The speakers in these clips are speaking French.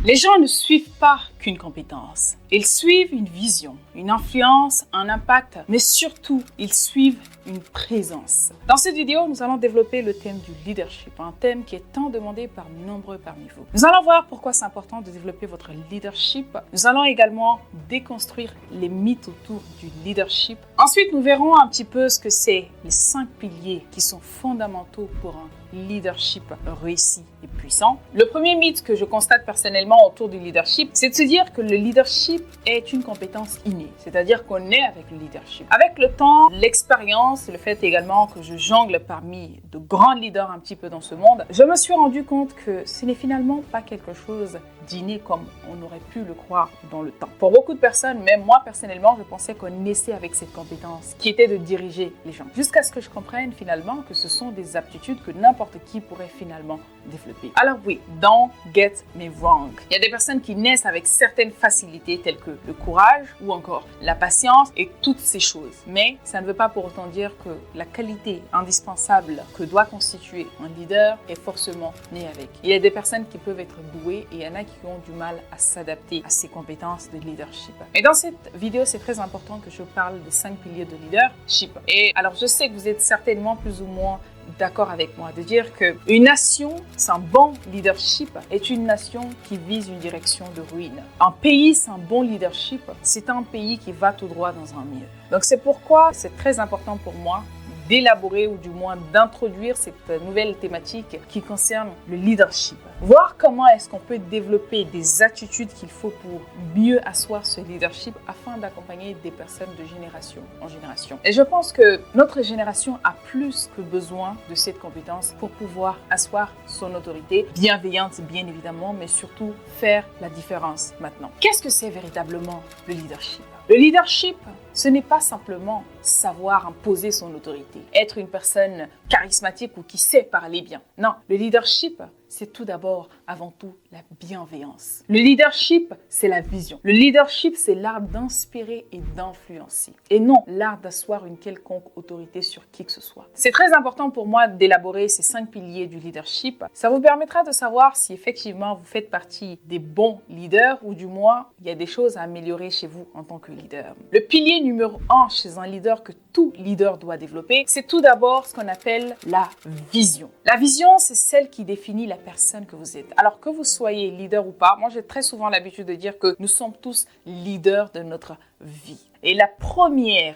Les gens ne suivent pas qu'une compétence. Ils suivent une vision, une influence, un impact, mais surtout, ils suivent une présence. Dans cette vidéo, nous allons développer le thème du leadership, un thème qui est tant demandé par nombreux parmi vous. Nous allons voir pourquoi c'est important de développer votre leadership. Nous allons également déconstruire les mythes autour du leadership. Ensuite, nous verrons un petit peu ce que c'est les 5 piliers qui sont fondamentaux pour un leadership réussi et puissant. Le premier mythe que je constate personnellement autour du leadership, c'est de se dire que le leadership est une compétence innée, c'est-à-dire qu'on est avec le leadership. Avec le temps, l'expérience, le fait également que je jongle parmi de grands leaders un petit peu dans ce monde, je me suis rendu compte que ce n'est finalement pas quelque chose d'inné comme on aurait pu le croire dans le temps. Pour beaucoup de personnes, même moi personnellement, je pensais qu'on naissait avec cette compétence qui était de diriger les gens. Jusqu'à ce que je comprenne finalement que ce sont des aptitudes que n'importe qui pourrait finalement développer. Alors oui, don't get me wrong. Il y a des personnes qui naissent avec certaines facilités telles que le courage ou encore la patience et toutes ces choses. Mais ça ne veut pas pour autant dire que la qualité indispensable que doit constituer un leader est forcément née avec. Il y a des personnes qui peuvent être douées et il y en a qui ont du mal à s'adapter à ces compétences de leadership. Et dans cette vidéo, c'est très important que je parle des 5 piliers de leadership. Et alors, je sais que vous êtes certainement plus ou moins d'accord avec moi de dire qu'une nation sans bon leadership est une nation qui vise une direction de ruine. Un pays sans bon leadership, c'est un pays qui va tout droit dans un mur. Donc c'est pourquoi c'est très important pour moi d'élaborer ou du moins d'introduire cette nouvelle thématique qui concerne le leadership. Voir comment est-ce qu'on peut développer des attitudes qu'il faut pour mieux asseoir ce leadership afin d'accompagner des personnes de génération en génération. Et je pense que notre génération a plus que besoin de cette compétence pour pouvoir asseoir son autorité, bienveillante bien évidemment, mais surtout faire la différence maintenant. Qu'est-ce que c'est véritablement le leadership ? Le leadership, ce n'est pas simplement savoir imposer son autorité, être une personne charismatique ou qui sait parler bien. Non, le leadership, c'est tout d'abord, avant tout, la bienveillance. Le leadership, c'est la vision. Le leadership, c'est l'art d'inspirer et d'influencer. Et non l'art d'asseoir une quelconque autorité sur qui que ce soit. C'est très important pour moi d'élaborer ces 5 piliers du leadership. Ça vous permettra de savoir si effectivement vous faites partie des bons leaders ou du moins, il y a des choses à améliorer chez vous en tant que leader. Le pilier numéro 1 chez un leader que tout leader doit développer, c'est tout d'abord ce qu'on appelle la vision. La vision, c'est celle qui définit la personne que vous êtes. Alors que vous soyez leader ou pas, moi j'ai très souvent l'habitude de dire que nous sommes tous leaders de notre vie. Et la première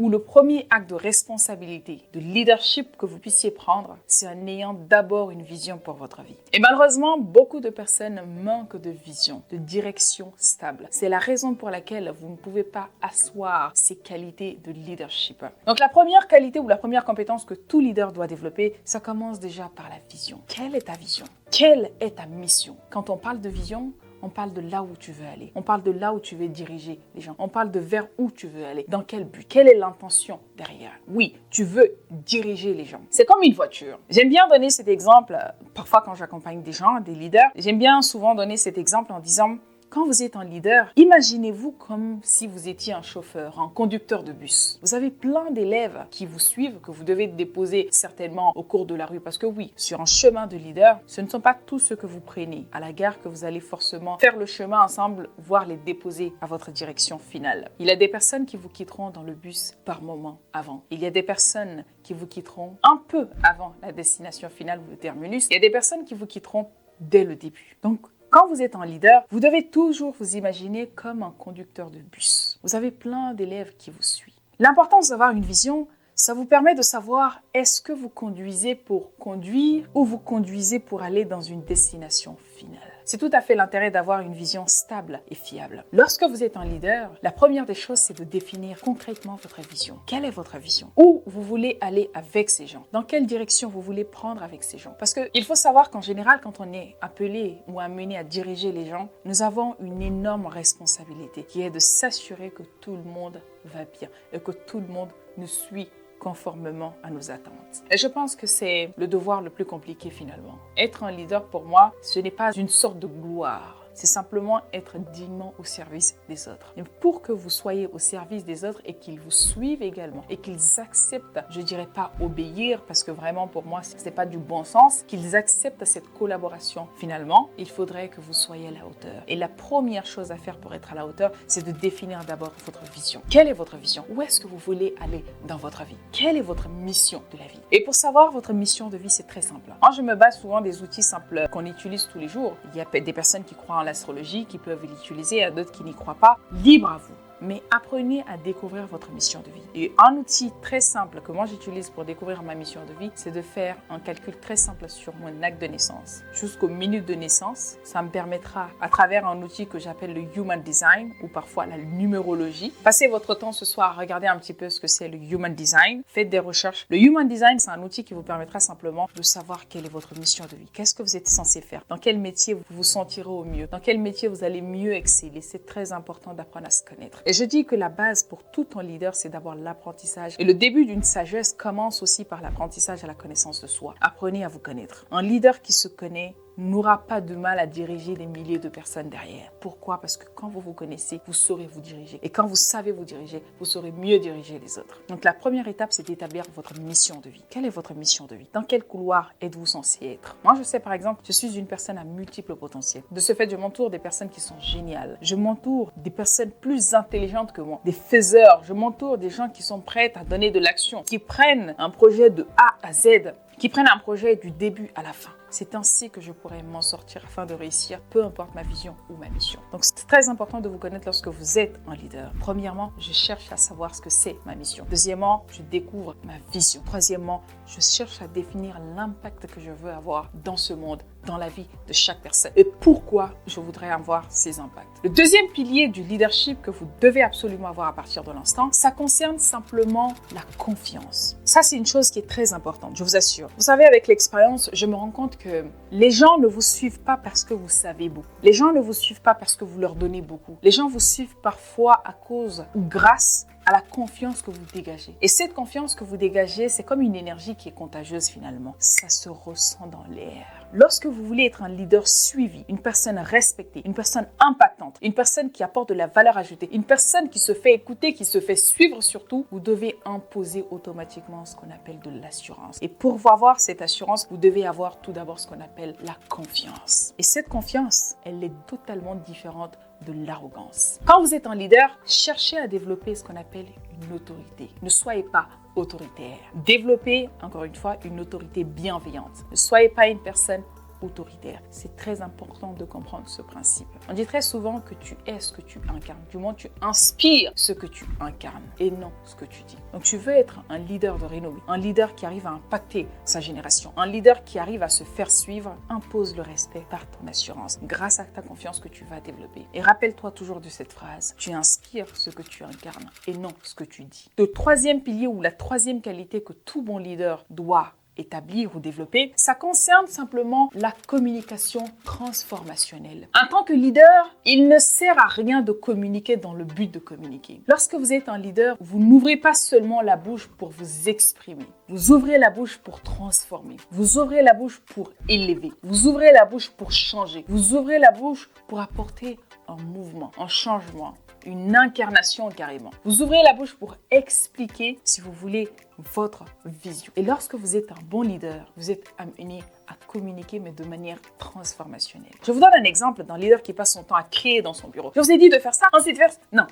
ou le premier acte de responsabilité, de leadership que vous puissiez prendre, c'est en ayant d'abord une vision pour votre vie. Et malheureusement, beaucoup de personnes manquent de vision, de direction stable. C'est la raison pour laquelle vous ne pouvez pas asseoir ces qualités de leadership. Donc la première qualité ou la première compétence que tout leader doit développer, ça commence déjà par la vision. Quelle est ta vision? Quelle est ta mission? Quand on parle de vision, on parle de là où tu veux aller. On parle de là où tu veux diriger les gens. On parle de vers où tu veux aller. Dans quel but? Quelle est l'intention derrière? Oui, tu veux diriger les gens. C'est comme une voiture. J'aime bien donner cet exemple, parfois quand j'accompagne des gens, des leaders. J'aime bien souvent donner cet exemple en disant: quand vous êtes un leader, imaginez-vous comme si vous étiez un chauffeur, un conducteur de bus. Vous avez plein d'élèves qui vous suivent, que vous devez déposer certainement au cours de la rue. Parce que oui, sur un chemin de leader, ce ne sont pas tous ceux que vous prenez à la gare que vous allez forcément faire le chemin ensemble, voire les déposer à votre direction finale. Il y a des personnes qui vous quitteront dans le bus par moment avant. Il y a des personnes qui vous quitteront un peu avant la destination finale ou le terminus. Il y a des personnes qui vous quitteront dès le début. Donc, quand vous êtes un leader, vous devez toujours vous imaginer comme un conducteur de bus. Vous avez plein d'élèves qui vous suivent. L'importance d'avoir une vision, ça vous permet de savoir est-ce que vous conduisez pour conduire ou vous conduisez pour aller dans une destination finale. C'est tout à fait l'intérêt d'avoir une vision stable et fiable. Lorsque vous êtes un leader, la première des choses, c'est de définir concrètement votre vision. Quelle est votre vision? Où vous voulez aller avec ces gens? Dans quelle direction vous voulez prendre avec ces gens? Parce qu'il faut savoir qu'en général, quand on est appelé ou amené à diriger les gens, nous avons une énorme responsabilité qui est de s'assurer que tout le monde va bien et que tout le monde nous suit conformément à nos attentes. Et je pense que c'est le devoir le plus compliqué finalement. Être un leader pour moi, ce n'est pas une sorte de gloire. c'est simplement être dignement au service des autres. Et pour que vous soyez au service des autres et qu'ils vous suivent également et qu'ils acceptent, je dirais pas obéir parce que vraiment pour moi c'est pas du bon sens, qu'ils acceptent cette collaboration finalement, il faudrait que vous soyez à la hauteur. Et la première chose à faire pour être à la hauteur, c'est de définir d'abord votre vision. Quelle est votre vision? Où est-ce que vous voulez aller dans votre vie? Quelle est votre mission de la vie? Et pour savoir votre mission de vie, c'est très simple. Moi, je me base souvent des outils simples qu'on utilise tous les jours. Il y a des personnes qui croient en l'astrologie, qui peuvent l'utiliser, il y a d'autres qui n'y croient pas. Libre à vous. Mais apprenez à découvrir votre mission de vie. Et un outil très simple que moi j'utilise pour découvrir ma mission de vie, c'est de faire un calcul très simple sur mon acte de naissance. Jusqu'aux minutes de naissance, ça me permettra, à travers un outil que j'appelle le Human Design, ou parfois la numérologie. Passez votre temps ce soir à regarder un petit peu ce que c'est le Human Design. Faites des recherches. Le Human Design, c'est un outil qui vous permettra simplement de savoir quelle est votre mission de vie. Qu'est-ce que vous êtes censé faire? Dans quel métier vous vous sentirez au mieux? Dans quel métier vous allez mieux exceller? C'est très important d'apprendre à se connaître. Et je dis que la base pour tout un leader, c'est d'avoir l'apprentissage. Et le début d'une sagesse commence aussi par l'apprentissage à la connaissance de soi. Apprenez à vous connaître. Un leader qui se connaît n'aura pas de mal à diriger des milliers de personnes derrière. Pourquoi? Parce que quand vous vous connaissez, vous saurez vous diriger. Et quand vous savez vous diriger, vous saurez mieux diriger les autres. Donc la première étape, c'est d'établir votre mission de vie. Quelle est votre mission de vie? Dans quel couloir êtes-vous censé être? Moi, je sais par exemple, je suis une personne à multiples potentiels. De ce fait, je m'entoure des personnes qui sont géniales. Je m'entoure des personnes plus intelligentes que moi, des faiseurs. Je m'entoure des gens qui sont prêts à donner de l'action, qui prennent un projet de A à Z, qui prennent un projet du début à la fin. C'est ainsi que je pourrais m'en sortir afin de réussir, peu importe ma vision ou ma mission. Donc, c'est très important de vous connaître lorsque vous êtes un leader. Premièrement, je cherche à savoir ce que c'est ma mission. Deuxièmement, je découvre ma vision. Troisièmement, je cherche à définir l'impact que je veux avoir dans ce monde, dans la vie de chaque personne et pourquoi je voudrais avoir ces impacts. Le deuxième pilier du leadership que vous devez absolument avoir à partir de l'instant, ça concerne simplement la confiance. Ça, c'est une chose qui est très importante, je vous assure. Vous savez, avec l'expérience, je me rends compte que les gens ne vous suivent pas parce que vous savez beaucoup. Les gens ne vous suivent pas parce que vous leur donnez beaucoup. Les gens vous suivent parfois à cause ou grâce à la confiance que vous dégagez. Et cette confiance que vous dégagez, c'est comme une énergie qui est contagieuse finalement. Ça se ressent dans l'air. Lorsque vous voulez être un leader suivi, une personne respectée, une personne impactante, une personne qui apporte de la valeur ajoutée, une personne qui se fait écouter, qui se fait suivre surtout, vous devez imposer automatiquement ce qu'on appelle de l'assurance. Et pour avoir cette assurance, vous devez avoir tout d'abord ce qu'on appelle la confiance. Et cette confiance, elle est totalement différente de l'arrogance. Quand vous êtes un leader, cherchez à développer ce qu'on appelle une autorité. Ne soyez pas autoritaire. Développez, encore une fois, une autorité bienveillante. Ne soyez pas une personne autoritaire. C'est très important de comprendre ce principe. On dit très souvent que tu es ce que tu incarnes. Du moins, tu inspires ce que tu incarnes et non ce que tu dis. Donc, tu veux être un leader de renommée, un leader qui arrive à impacter sa génération, un leader qui arrive à se faire suivre, impose le respect par ton assurance, grâce à ta confiance que tu vas développer. Et rappelle-toi toujours de cette phrase, tu inspires ce que tu incarnes et non ce que tu dis. Le troisième pilier ou la troisième qualité que tout bon leader doit établir ou développer, ça concerne simplement la communication transformationnelle. En tant que leader, il ne sert à rien de communiquer dans le but de communiquer. Lorsque vous êtes un leader, vous n'ouvrez pas seulement la bouche pour vous exprimer. Vous ouvrez la bouche pour transformer. Vous ouvrez la bouche pour élever. Vous ouvrez la bouche pour changer. Vous ouvrez la bouche pour apporter un mouvement, un changement, une incarnation carrément. Vous ouvrez la bouche pour expliquer, si vous voulez, votre vision. Et lorsque vous êtes un bon leader, vous êtes amené à communiquer, mais de manière transformationnelle. Je vous donne un exemple d'un leader qui passe son temps à crier dans son bureau. Je vous ai dit de faire ça, ensuite de faire ça. Non.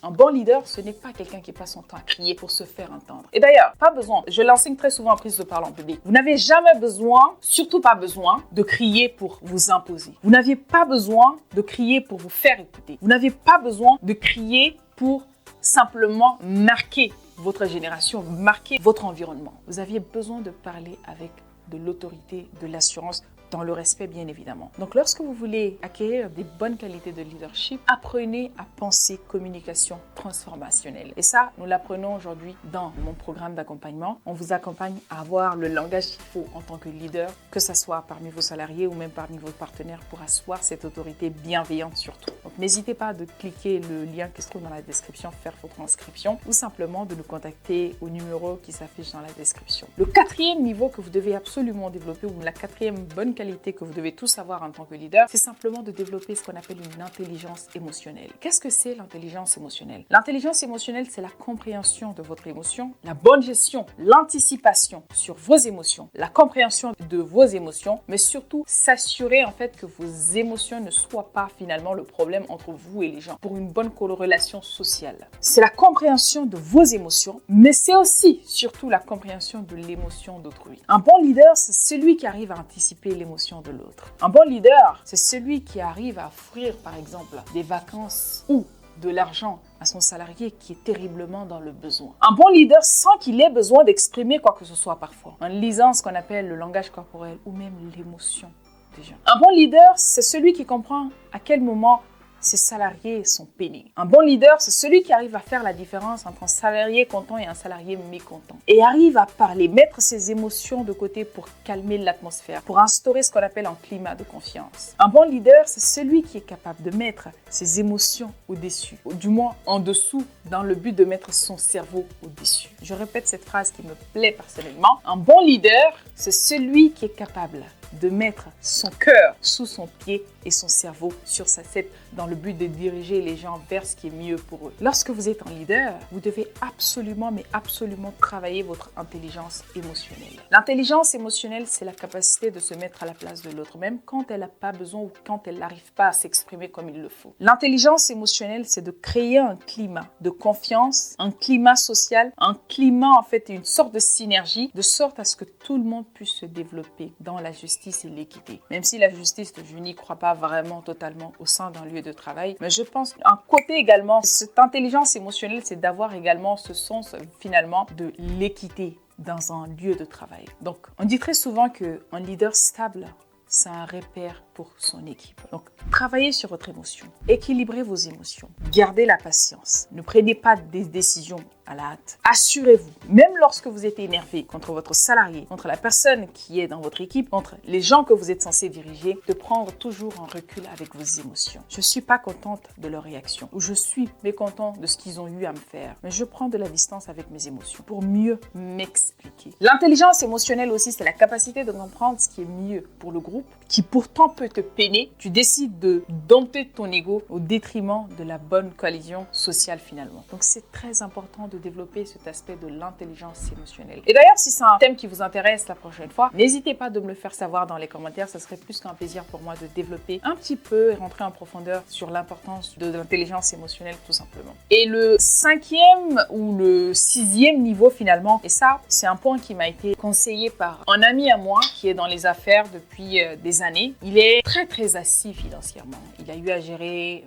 Un bon leader, ce n'est pas quelqu'un qui passe son temps à crier pour se faire entendre. Et d'ailleurs, pas besoin, je l'enseigne très souvent en prise de parole en public. Vous n'avez jamais besoin, surtout pas besoin, de crier pour vous imposer. Vous n'aviez pas besoin de crier pour vous faire écouter. Vous n'avez pas besoin de crier pour simplement marquer votre génération, marquer votre environnement. Vous aviez besoin de parler avec de l'autorité, de l'assurance, dans le respect bien évidemment. Donc lorsque vous voulez acquérir des bonnes qualités de leadership, apprenez à penser communication transformationnelle. Et ça, nous l'apprenons aujourd'hui dans mon programme d'accompagnement. On vous accompagne à avoir le langage qu'il faut en tant que leader, que ce soit parmi vos salariés ou même parmi vos partenaires pour asseoir cette autorité bienveillante surtout. Donc n'hésitez pas de cliquer le lien qui se trouve dans la description, faire votre inscription ou simplement de nous contacter au numéro qui s'affiche dans la description. Le quatrième niveau que vous devez absolument développer ou la quatrième bonne qualité que vous devez tous avoir en tant que leader, c'est simplement de développer ce qu'on appelle une intelligence émotionnelle. Qu'est-ce que c'est l'intelligence émotionnelle? L'intelligence émotionnelle, c'est la compréhension de votre émotion, la bonne gestion, l'anticipation sur vos émotions, la compréhension de vos émotions, mais surtout s'assurer en fait que vos émotions ne soient pas finalement le problème entre vous et les gens pour une bonne corrélation sociale. C'est la compréhension de vos émotions, mais c'est aussi surtout la compréhension de l'émotion d'autrui. Un bon leader, c'est celui qui arrive à anticiper l'émotion de l'autre. Un bon leader, c'est celui qui arrive à offrir par exemple des vacances ou de l'argent à son salarié qui est terriblement dans le besoin. Un bon leader sans qu'il ait besoin d'exprimer quoi que ce soit parfois, en lisant ce qu'on appelle le langage corporel ou même l'émotion des gens. Un bon leader, c'est celui qui comprend à quel moment ses salariés sont peinés. Un bon leader, c'est celui qui arrive à faire la différence entre un salarié content et un salarié mécontent. Et arrive à parler, mettre ses émotions de côté pour calmer l'atmosphère, pour instaurer ce qu'on appelle un climat de confiance. Un bon leader, c'est celui qui est capable de mettre ses émotions au-dessus, ou du moins en dessous, dans le but de mettre son cerveau au-dessus. Je répète cette phrase qui me plaît personnellement. Un bon leader, c'est celui qui est capable de mettre son cœur sous son pied et son cerveau sur sa tête dans le but de diriger les gens vers ce qui est mieux pour eux. Lorsque vous êtes un leader, vous devez absolument, mais absolument travailler votre intelligence émotionnelle. L'intelligence émotionnelle, c'est la capacité de se mettre à la place de l'autre, même quand elle n'a pas besoin ou quand elle n'arrive pas à s'exprimer comme il le faut. L'intelligence émotionnelle, c'est de créer un climat de confiance, un climat social, un climat en fait, une sorte de synergie, de sorte à ce que tout le monde puisse se développer dans la justice et l'équité. Même si la justice, je n'y crois pas vraiment totalement au sein d'un lieu de travail, mais je pense qu'un côté également, cette intelligence émotionnelle, c'est d'avoir également ce sens finalement de l'équité dans un lieu de travail. Donc, on dit très souvent qu'un leader stable, c'est un repère pour son équipe. Donc, travaillez sur votre émotion. Équilibrez vos émotions. Gardez la patience. Ne prenez pas des décisions à la hâte. Assurez-vous, même lorsque vous êtes énervé contre votre salarié, contre la personne qui est dans votre équipe, contre les gens que vous êtes censé diriger, de prendre toujours un recul avec vos émotions. Je ne suis pas contente de leur réaction ou je suis mécontent de ce qu'ils ont eu à me faire, mais je prends de la distance avec mes émotions pour mieux m'expliquer. L'intelligence émotionnelle aussi, c'est la capacité de comprendre ce qui est mieux pour le groupe, qui pourtant peut te peiner. Tu décides de dompter ton ego au détriment de la bonne cohésion sociale finalement. Donc c'est très important de développer cet aspect de l'intelligence émotionnelle. Et d'ailleurs, si c'est un thème qui vous intéresse la prochaine fois, n'hésitez pas de me le faire savoir dans les commentaires. Ça serait plus qu'un plaisir pour moi de développer un petit peu et rentrer en profondeur sur l'importance de l'intelligence émotionnelle tout simplement. Et le 5e ou le 6e niveau finalement, et ça, c'est un point qui m'a été conseillé par un ami à moi qui est dans les affaires depuis des années. Il est très assis financièrement. Il a eu à gérer,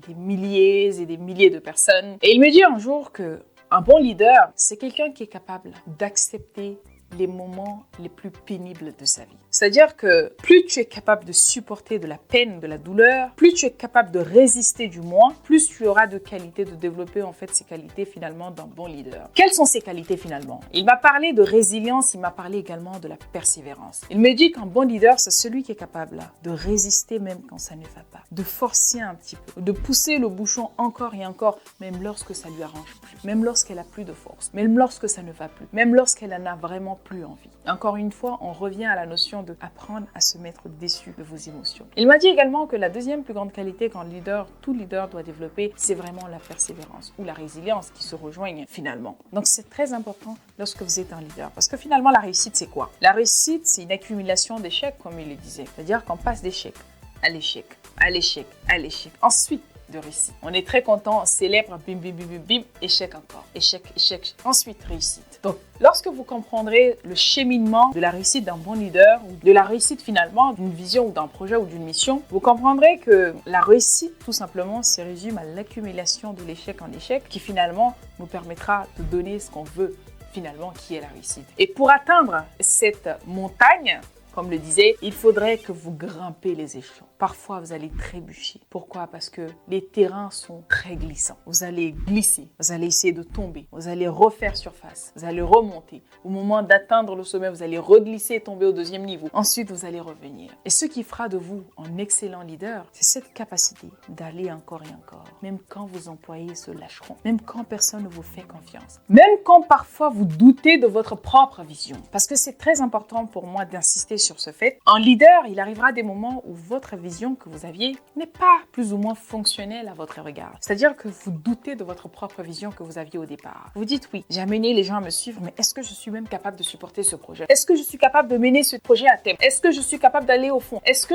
des milliers et des milliers de personnes. Et il me dit un jour que un bon leader, c'est quelqu'un qui est capable d'accepter les moments les plus pénibles de sa vie. C'est-à-dire que plus tu es capable de supporter de la peine, de la douleur, plus tu es capable de résister du moins, plus tu auras de qualités, de développer en fait ces qualités finalement d'un bon leader. Quelles sont ces qualités finalement? Il m'a parlé de résilience, il m'a parlé également de la persévérance. Il me dit qu'un bon leader, c'est celui qui est capable de résister même quand ça ne va pas, de forcer un petit peu, de pousser le bouchon encore et encore, même lorsque ça lui arrange plus, même lorsqu'elle a plus de force, même lorsque ça ne va plus, même lorsqu'elle en a vraiment plus envie. Encore une fois, on revient à la notion de apprendre à se mettre au-dessus de vos émotions. Il m'a dit également que la deuxième plus grande qualité qu'un leader, tout leader doit développer, c'est vraiment la persévérance ou la résilience qui se rejoignent finalement. Donc c'est très important lorsque vous êtes un leader parce que finalement la réussite c'est quoi? La réussite c'est une accumulation d'échecs comme il le disait. C'est-à-dire qu'on passe d'échec à l'échec, à l'échec, à l'échec. Ensuite, de réussite. On est très content, on célèbre, bim, bim, bim, bim, bim, échec encore, échec, échec, ensuite réussite. Donc, lorsque vous comprendrez le cheminement de la réussite d'un bon leader ou de la réussite finalement d'une vision ou d'un projet ou d'une mission, vous comprendrez que la réussite, tout simplement, se résume à l'accumulation de l'échec en échec qui finalement nous permettra de donner ce qu'on veut finalement, qui est la réussite. Et pour atteindre cette montagne, comme le disait, il faudrait que vous grimpez les échelons. Parfois, vous allez trébucher. Pourquoi? Parce que les terrains sont très glissants. Vous allez glisser, vous allez essayer de tomber, vous allez refaire surface, vous allez remonter. Au moment d'atteindre le sommet, vous allez reglisser et tomber au deuxième niveau. Ensuite, vous allez revenir. Et ce qui fera de vous un excellent leader, c'est cette capacité d'aller encore et encore. Même quand vos employés se lâcheront, même quand personne ne vous fait confiance, même quand parfois vous doutez de votre propre vision. Parce que c'est très important pour moi d'insister sur ce fait. En leader, il arrivera des moments où votre vision que vous aviez n'est pas plus ou moins fonctionnelle à votre regard. C'est-à-dire que vous doutez de votre propre vision que vous aviez au départ. Vous dites oui, j'ai amené les gens à me suivre, mais est-ce que je suis même capable de supporter ce projet? Est-ce que je suis capable de mener ce projet à terme? Est-ce que je suis capable d'aller au fond? Est-ce que?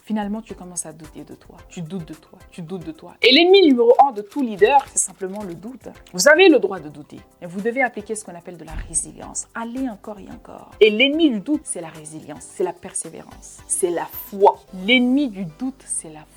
Finalement, tu commences à douter de toi. Tu doutes de toi. Tu doutes de toi. Et l'ennemi numéro 1 de tout leader, c'est simplement le doute. Vous avez le droit de douter. Et vous devez appliquer ce qu'on appelle de la résilience. Allez encore et encore. Et l'ennemi du doute, c'est la résilience, c'est la persévérance, c'est la foi. L'ennemi du doute, c'est la foi.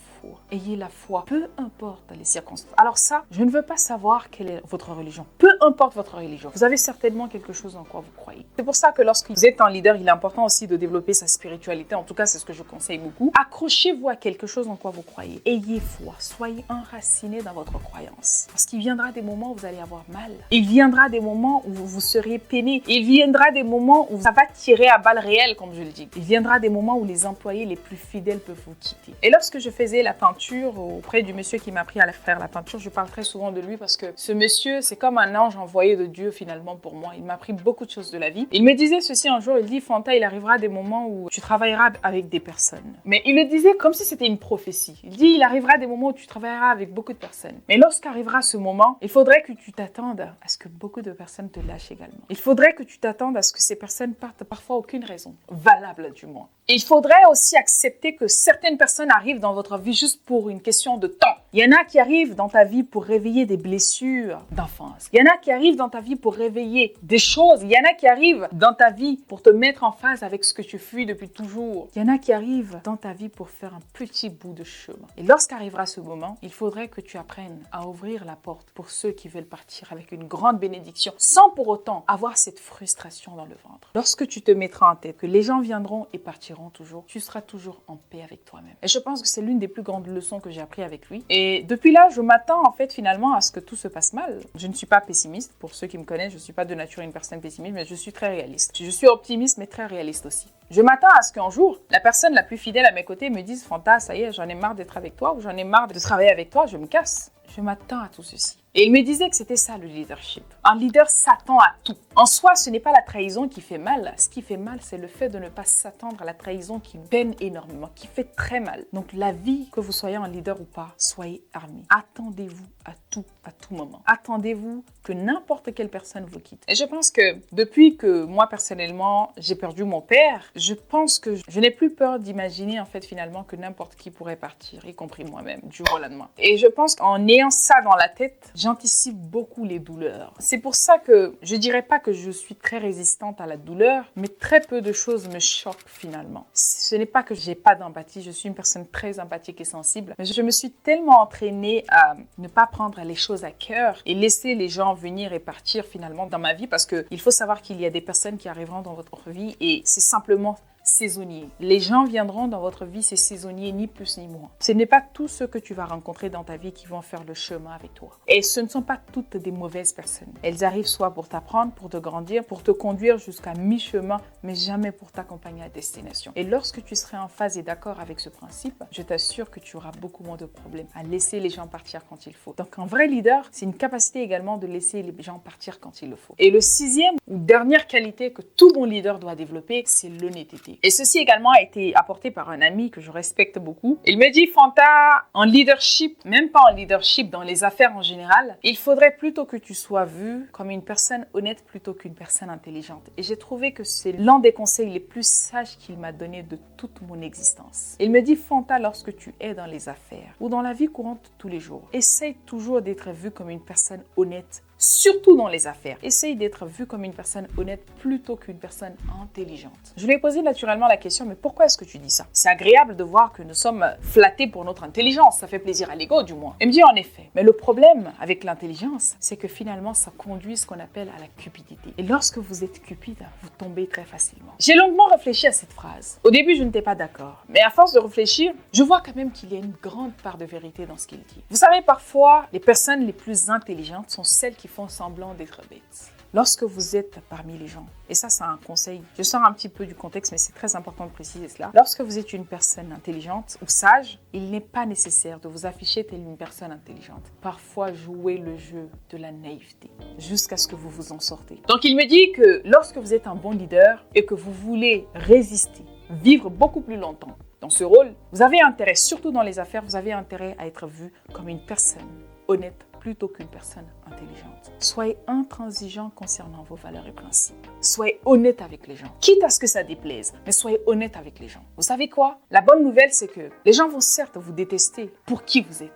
Ayez la foi, peu importe les circonstances. Alors ça, je ne veux pas savoir quelle est votre religion. Peu importe votre religion, vous avez certainement quelque chose en quoi vous croyez. C'est pour ça que lorsque vous êtes un leader, il est important aussi de développer sa spiritualité. En tout cas, c'est ce que je conseille beaucoup. Accrochez-vous à quelque chose en quoi vous croyez. Ayez foi, soyez enracinés dans votre croyance. Parce qu'il viendra des moments où vous allez avoir mal. Il viendra des moments où vous serez peiné. Il viendra des moments où ça va tirer à balles réelles, comme je le dis. Il viendra des moments où les employés les plus fidèles peuvent vous quitter. Et lorsque je faisais la peinture auprès du monsieur qui m'a appris à faire la peinture, je parle très souvent de lui parce que ce monsieur, c'est comme un ange envoyé de Dieu finalement pour moi. Il m'a appris beaucoup de choses de la vie. Il me disait ceci un jour, il dit: Fanta, il arrivera des moments où tu travailleras avec des personnes. Mais il le disait comme si c'était une prophétie. Il dit: il arrivera des moments où tu travailleras avec beaucoup de personnes. Mais lorsqu'arrivera ce moment, il faudrait que tu t'attendes à ce que beaucoup de personnes te lâchent également. Il faudrait que tu t'attendes à ce que ces personnes partent parfois aucune raison, valable du moins. Il faudrait aussi accepter que certaines personnes arrivent dans votre vie juste pour une question de temps. Il y en a qui arrivent dans ta vie pour réveiller des blessures d'enfance. Il y en a qui arrivent dans ta vie pour réveiller des choses. Il y en a qui arrivent dans ta vie pour te mettre en phase avec ce que tu fuis depuis toujours. Il y en a qui arrivent dans ta vie pour faire un petit bout de chemin. Et lorsqu'arrivera ce moment, il faudrait que tu apprennes à ouvrir la porte pour ceux qui veulent partir avec une grande bénédiction, sans pour autant avoir cette frustration dans le ventre. Lorsque tu te mettras en tête que les gens viendront et partiront toujours, tu seras toujours en paix avec toi-même. Et je pense que c'est l'une des plus grandes leçons que j'ai appris avec lui. Et depuis là, je m'attends en fait finalement à ce que tout se passe mal. Je ne suis pas pessimiste. Pour ceux qui me connaissent, je ne suis pas de nature une personne pessimiste, mais je suis très réaliste. Je suis optimiste, mais très réaliste aussi. Je m'attends à ce qu'un jour, la personne la plus fidèle à mes côtés me dise: Fanta, ça y est, j'en ai marre d'être avec toi, ou j'en ai marre de travailler avec toi, je me casse. Je m'attends à tout ceci. Et il me disait que c'était ça le leadership. Un leader s'attend à tout. En soi, ce n'est pas la trahison qui fait mal. Ce qui fait mal, c'est le fait de ne pas s'attendre à la trahison qui peine énormément, qui fait très mal. Donc la vie, que vous soyez un leader ou pas, soyez armés. Attendez-vous à tout moment. Attendez-vous que n'importe quelle personne vous quitte. Et je pense que depuis que moi personnellement, j'ai perdu mon père, je pense que je n'ai plus peur d'imaginer en fait finalement que n'importe qui pourrait partir, y compris moi-même, du jour au lendemain. Et je pense qu'en ayant ça dans la tête, j'anticipe beaucoup les douleurs. C'est pour ça que je dirais pas que je suis très résistante à la douleur, mais très peu de choses me choquent finalement. Ce n'est pas que j'ai pas d'empathie, je suis une personne très empathique et sensible, mais je me suis tellement entraînée à ne pas prendre les choses à cœur et laisser les gens venir et partir finalement dans ma vie, parce qu'il faut savoir qu'il y a des personnes qui arriveront dans votre vie et c'est simplement saisonnier. Les gens viendront dans votre vie, c'est saisonnier, ni plus ni moins. Ce n'est pas tous ceux que tu vas rencontrer dans ta vie qui vont faire le chemin avec toi. Et ce ne sont pas toutes des mauvaises personnes. Elles arrivent soit pour t'apprendre, pour te grandir, pour te conduire jusqu'à mi-chemin, mais jamais pour t'accompagner à destination. Et lorsque tu serais en phase et d'accord avec ce principe, je t'assure que tu auras beaucoup moins de problèmes à laisser les gens partir quand il faut. Donc un vrai leader, c'est une capacité également de laisser les gens partir quand il le faut. Et le sixième ou dernière qualité que tout bon leader doit développer, c'est l'honnêteté. Et ceci également a été apporté par un ami que je respecte beaucoup. Il me dit: Fanta, en leadership, même pas en leadership, dans les affaires en général, il faudrait plutôt que tu sois vu comme une personne honnête plutôt qu'une personne intelligente. Et j'ai trouvé que c'est l'un des conseils les plus sages qu'il m'a donné de toute mon existence. Il me dit: Fanta, lorsque tu es dans les affaires ou dans la vie courante de tous les jours, essaye toujours d'être vu comme une personne honnête. Surtout dans les affaires. Essaye d'être vu comme une personne honnête plutôt qu'une personne intelligente. Je lui ai posé naturellement la question: mais pourquoi est-ce que tu dis ça? C'est agréable de voir que nous sommes flattés pour notre intelligence. Ça fait plaisir à l'ego du moins. Il me dit: en effet. Mais le problème avec l'intelligence, c'est que finalement, ça conduit ce qu'on appelle à la cupidité. Et lorsque vous êtes cupide, vous tombez très facilement. J'ai longuement réfléchi à cette phrase. Au début, je n'étais pas d'accord. Mais à force de réfléchir, je vois quand même qu'il y a une grande part de vérité dans ce qu'il dit. Vous savez, parfois, les personnes les plus intelligentes sont celles qui font semblant d'être bêtes. lorsque vous êtes parmi les gens, et ça c'est un conseil, je sors un petit peu du contexte mais c'est très important de préciser cela, lorsque vous êtes une personne intelligente ou sage, il n'est pas nécessaire de vous afficher telle une personne intelligente. Parfois jouez le jeu de la naïveté jusqu'à ce que vous vous en sortez. Donc il me dit que lorsque vous êtes un bon leader et que vous voulez résister, vivre beaucoup plus longtemps dans ce rôle, vous avez intérêt, surtout dans les affaires, vous avez intérêt à être vu comme une personne honnête plutôt qu'une personne intelligente. Soyez intransigeant concernant vos valeurs et principes. Soyez honnête avec les gens, quitte à ce que ça déplaise, mais soyez honnête avec les gens. Vous savez quoi? La bonne nouvelle, c'est que les gens vont certes vous détester pour qui vous êtes,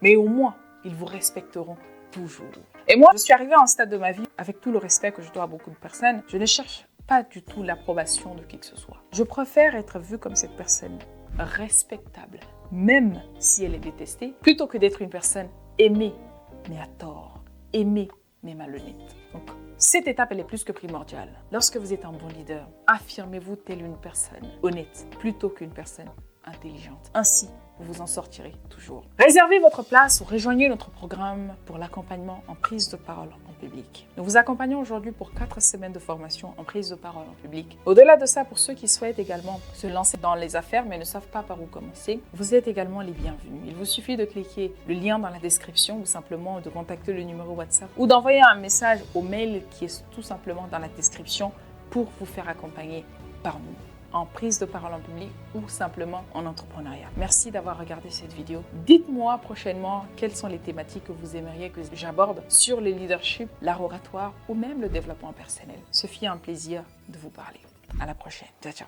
mais au moins, ils vous respecteront toujours. Et moi, je suis arrivée à un stade de ma vie, avec tout le respect que je dois à beaucoup de personnes, je ne cherche pas du tout l'approbation de qui que ce soit. Je préfère être vue comme cette personne respectable, même si elle est détestée, plutôt que d'être une personne aimée, mais à tort, aimée, mais malhonnête. Donc, cette étape, elle est plus que primordiale. Lorsque vous êtes un bon leader, affirmez-vous telle une personne honnête, plutôt qu'une personne intelligente. Ainsi, vous vous en sortirez toujours. Réservez votre place ou rejoignez notre programme pour l'accompagnement en prise de parole en public. Nous vous accompagnons aujourd'hui pour 4 semaines de formation en prise de parole en public. Au-delà de ça, pour ceux qui souhaitent également se lancer dans les affaires mais ne savent pas par où commencer, vous êtes également les bienvenus. Il vous suffit de cliquer le lien dans la description ou simplement de contacter le numéro WhatsApp ou d'envoyer un message au mail qui est tout simplement dans la description pour vous faire accompagner par nous, en prise de parole en public ou simplement en entrepreneuriat. Merci d'avoir regardé cette vidéo. Dites-moi prochainement quelles sont les thématiques que vous aimeriez que j'aborde sur le leadership, l'art oratoire ou même le développement personnel. Ce fut un plaisir de vous parler. À la prochaine. Ciao, ciao.